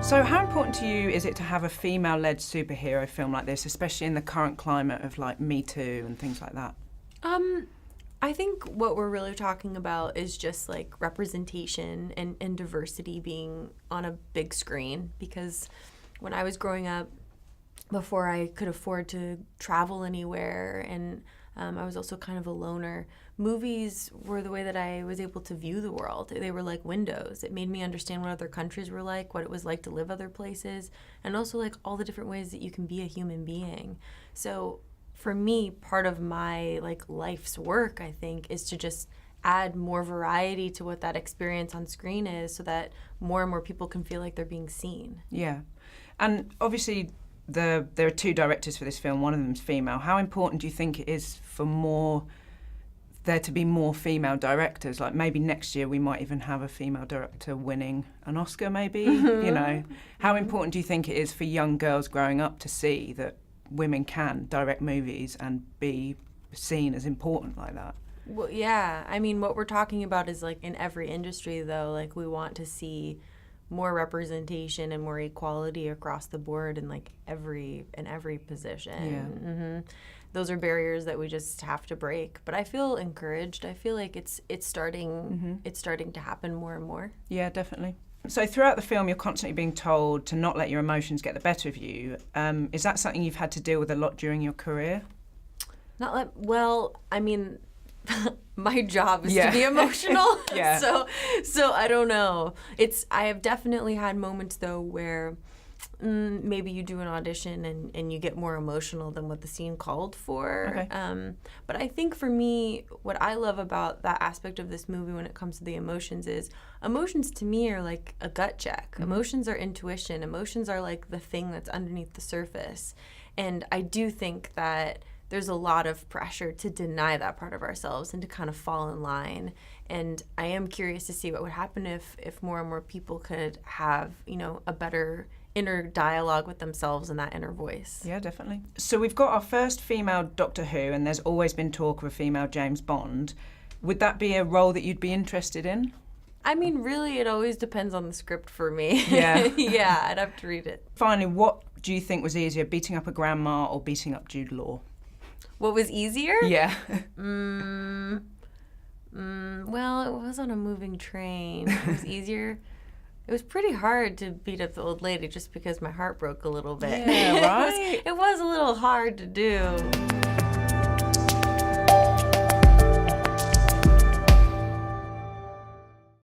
So how important to you is it to have a female-led superhero film like this, especially in the current climate of like Me Too and things like that? I think what we're really talking about is just like representation and diversity being on a big screen, because when I was growing up, before I could afford to travel anywhere, and I was also kind of a loner, movies were the way that I was able to view the world. They were like windows. It made me understand what other countries were like, what it was like to live other places, and also like all the different ways that you can be a human being. So for me, part of my like life's work, I think, is to just add more variety to what that experience on screen is, so that more and more people can feel like they're being seen. Yeah. And obviously there are two directors for this film, one of them's female. How important do you think it is for there to be more female directors? Like maybe next year we might even have a female director winning an Oscar maybe, you know. How important do you think it is for young girls growing up to see that women can direct movies and be seen as important like that? Well, yeah. I mean, what we're talking about is like in every industry, though. Like we want to see more representation and more equality across the board in like every position. Yeah. Mm-hmm. Those are barriers that we just have to break. But I feel encouraged. I feel like it's starting to happen more and more. Yeah, definitely. So throughout the film, you're constantly being told to not let your emotions get the better of you. Is that something you've had to deal with a lot during your career? Well, I mean, my job is to be emotional. Yeah. So I don't know. I have definitely had moments though where maybe you do an audition and you get more emotional than what the scene called for. Okay. But I think for me, what I love about that aspect of this movie when it comes to the emotions is, emotions to me are like a gut check. Mm-hmm. Emotions are intuition. Emotions are like the thing that's underneath the surface. And I do think that there's a lot of pressure to deny that part of ourselves and to kind of fall in line. And I am curious to see what would happen if more and more people could have, you know, a better inner dialogue with themselves and that inner voice. Yeah, definitely. So we've got our first female Doctor Who, and there's always been talk of a female James Bond. Would that be a role that you'd be interested in? I mean, really, it always depends on the script for me. Yeah. Yeah, I'd have to read it. Finally, what do you think was easier, beating up a grandma or beating up Jude Law? What was easier? Yeah. Well, it was on a moving train. It was easier. It was pretty hard to beat up the old lady just because my heart broke a little bit. Yeah, right? It was a little hard to do.